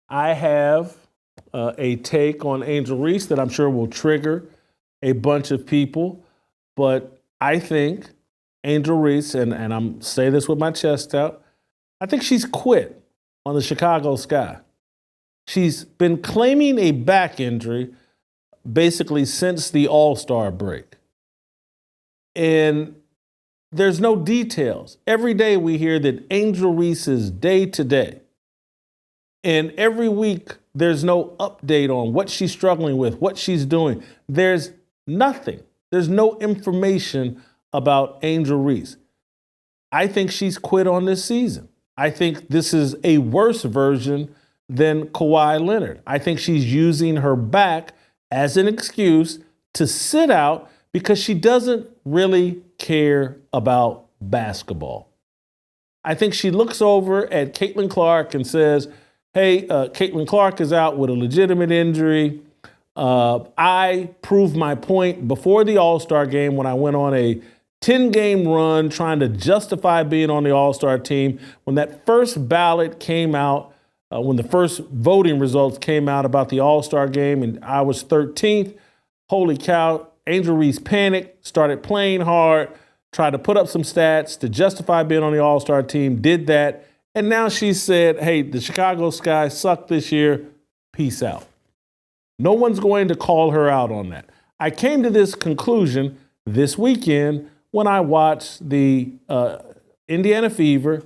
I have a take on Angel Reese that I'm sure will trigger a bunch of people, but I think Angel Reese, and I'm saying this with my chest out, I think she's quit on the Chicago Sky. She's been claiming a back injury basically since the All-Star break. And there's no details. Every day we hear that Angel Reese is day to day. And every week there's no update on what she's struggling with, what she's doing. There's nothing. There's no information about Angel Reese. I think she's quit on this season. I think this is a worse version than Kawhi Leonard. I think she's using her back as an excuse to sit out because she doesn't really care about basketball. I think she looks over at Caitlin Clark and says, hey, Caitlin Clark is out with a legitimate injury. I proved my point before the All-Star game when I went on a 10-game run trying to justify being on the All-Star team. When that first ballot came out, when the first voting results came out about the All-Star game, and I was 13th, holy cow, Angel Reese panicked, started playing hard, tried to put up some stats to justify being on the All-Star team, did that, and now she said, hey, the Chicago Sky sucked this year, peace out. No one's going to call her out on that. I came to this conclusion this weekend when I watched the Indiana Fever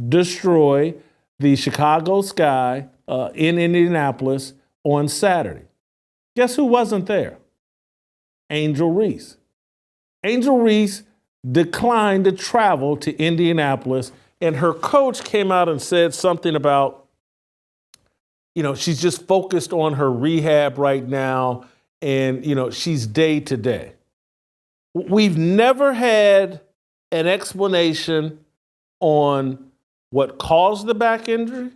destroy the Chicago Sky in Indianapolis on Saturday. Guess who wasn't there? Angel Reese. Angel Reese declined to travel to Indianapolis, and her coach came out and said something about, she's just focused on her rehab right now, and, she's day to day. We've never had an explanation on what caused the back injury,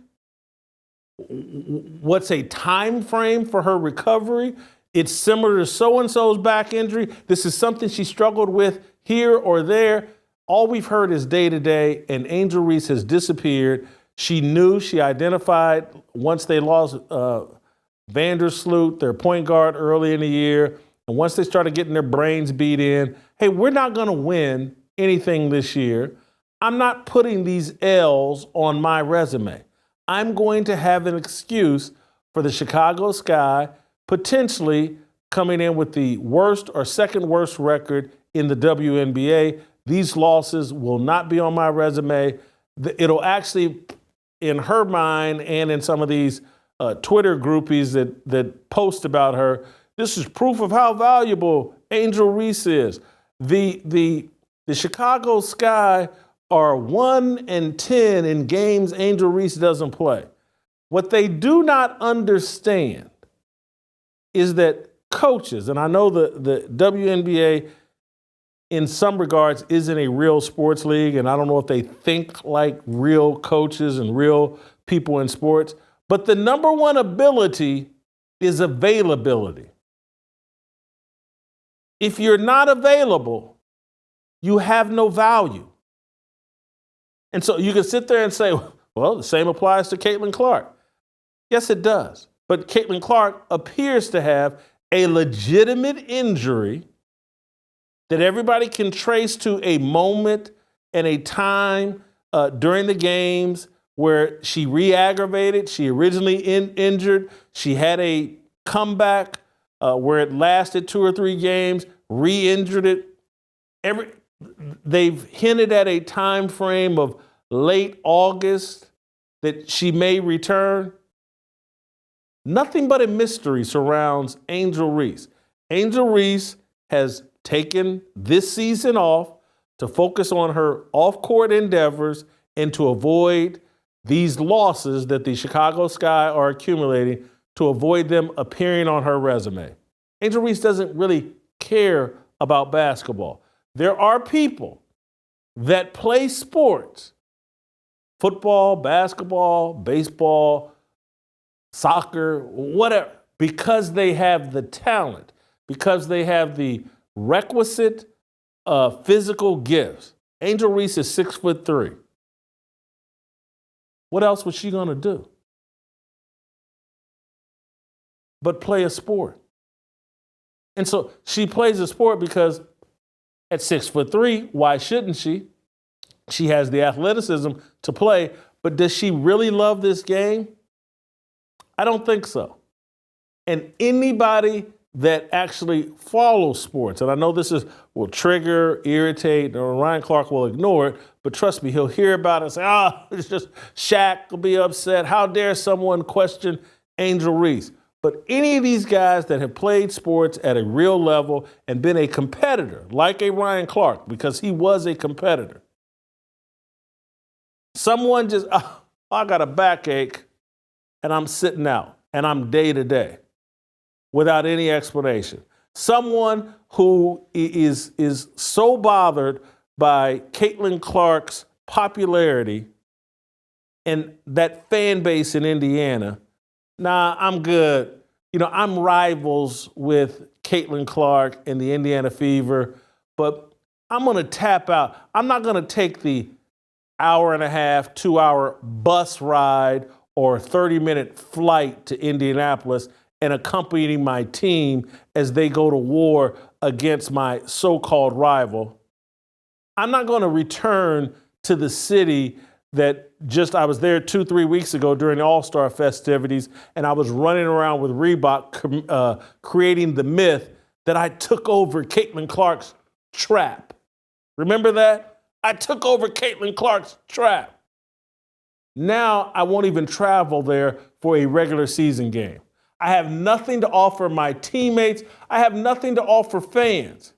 what's a time frame for her recovery. It's similar to so-and-so's back injury. This is something she struggled with here or there. All we've heard is day to day, and Angel Reese has disappeared. She identified once they lost Vandersloot, their point guard, early in the year. And once they started getting their brains beat in, hey, we're not going to win anything this year. I'm not putting these L's on my resume. I'm going to have an excuse for the Chicago Sky potentially coming in with the worst or second worst record in the WNBA. These losses will not be on my resume. It'll actually, in her mind and in some of these Twitter groupies that post about her, this is proof of how valuable Angel Reese is. The Chicago Sky are 1-10 in games Angel Reese doesn't play. What they do not understand is that coaches, and I know the WNBA in some regards isn't a real sports league, and I don't know if they think like real coaches and real people in sports, but the number one ability is availability. If you're not available, you have no value. And so you can sit there and say, well, the same applies to Caitlin Clark. Yes, it does. But Caitlin Clark appears to have a legitimate injury that everybody can trace to a moment and a time during the games where she re-aggravated. She originally injured. She had a comeback where it lasted 2 or 3 games, re-injured it. They've hinted at a time frame of late August that she may return. Nothing but a mystery surrounds Angel Reese. Angel Reese has taken this season off to focus on her off-court endeavors and to avoid these losses that the Chicago Sky are accumulating, to avoid them appearing on her resume. Angel Reese doesn't really care about basketball. There are people that play sports, football, basketball, baseball, soccer, whatever, because they have the talent, because they have the requisite physical gifts. Angel Reese is 6'3". What else was she going to do? but play a sport. And so she plays a sport because at 6'3", why shouldn't she? She has the athleticism to play, but does she really love this game? I don't think so. And anybody that actually follows sports, and I know this will trigger, irritate, or Ryan Clark will ignore it, but trust me, he'll hear about it and say, it's just Shaq will be upset. How dare someone question Angel Reese? But any of these guys that have played sports at a real level and been a competitor, like a Ryan Clark, because he was a competitor, someone just, I got a backache and I'm sitting out and I'm day to day without any explanation. Someone who is so bothered by Caitlin Clark's popularity and that fan base in Indiana, nah, I'm good. I'm rivals with Caitlin Clark and the Indiana Fever, but I'm going to tap out. I'm not going to take the hour and a half, 2-hour bus ride or 30-minute flight to Indianapolis and accompany my team as they go to war against my so-called rival. I'm not going to return to the city that I was there 2-3 weeks ago during the All-Star festivities, and I was running around with Reebok creating the myth that I took over Caitlin Clark's trap. Remember that? I took over Caitlin Clark's trap. Now I won't even travel there for a regular season game. I have nothing to offer my teammates. I have nothing to offer fans.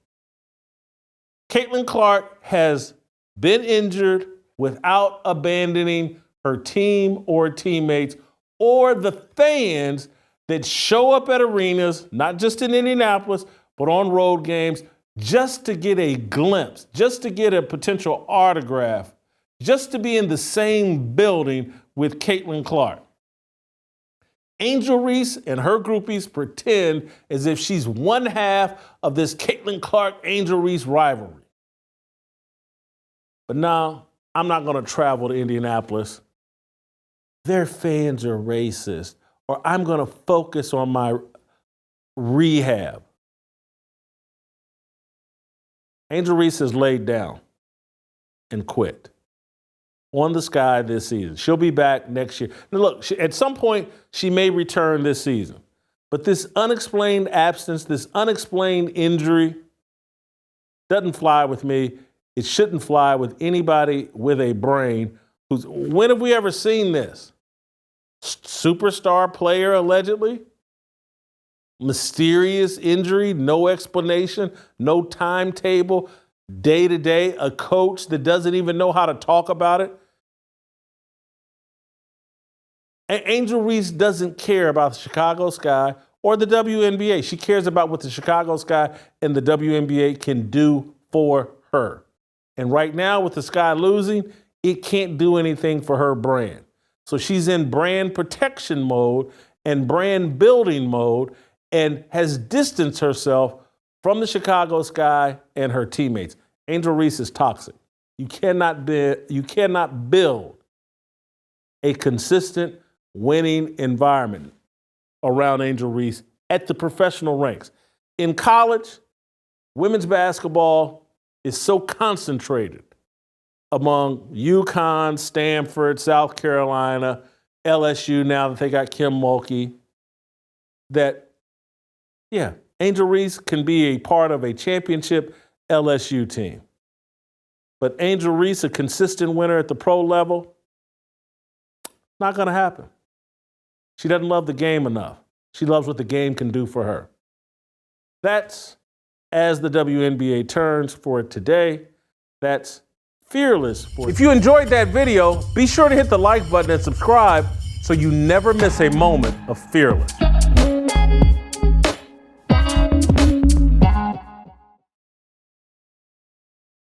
Caitlin Clark has been injured without abandoning her team or teammates or the fans that show up at arenas, not just in Indianapolis, but on road games, just to get a glimpse, just to get a potential autograph, just to be in the same building with Caitlin Clark. Angel Reese and her groupies pretend as if she's one half of this Caitlin Clark-Angel Reese rivalry. But now, I'm not going to travel to Indianapolis. Their fans are racist, or I'm going to focus on my rehab. Angel Reese has laid down and quit on the sky this season. She'll be back next year. Now look, at some point, she may return this season. But this unexplained absence, this unexplained injury doesn't fly with me. It shouldn't fly with anybody with a brain. When have we ever seen this? Superstar player, allegedly? Mysterious injury, no explanation, no timetable, day to day, a coach that doesn't even know how to talk about it. Angel Reese doesn't care about the Chicago Sky or the WNBA. She cares about what the Chicago Sky and the WNBA can do for her. And right now, with the Sky losing, it can't do anything for her brand. So she's in brand protection mode and brand building mode and has distanced herself from the Chicago Sky and her teammates. Angel Reese is toxic. You cannot build a consistent winning environment around Angel Reese at the professional ranks. In college, women's basketball is so concentrated among UConn, Stanford, South Carolina, LSU, now that they got Kim Mulkey, that, yeah, Angel Reese can be a part of a championship LSU team. But Angel Reese, a consistent winner at the pro level, not going to happen. She doesn't love the game enough. She loves what the game can do for her. That's as the WNBA turns for today. That's Fearless. If you enjoyed that video, be sure to hit the like button and subscribe so you never miss a moment of Fearless.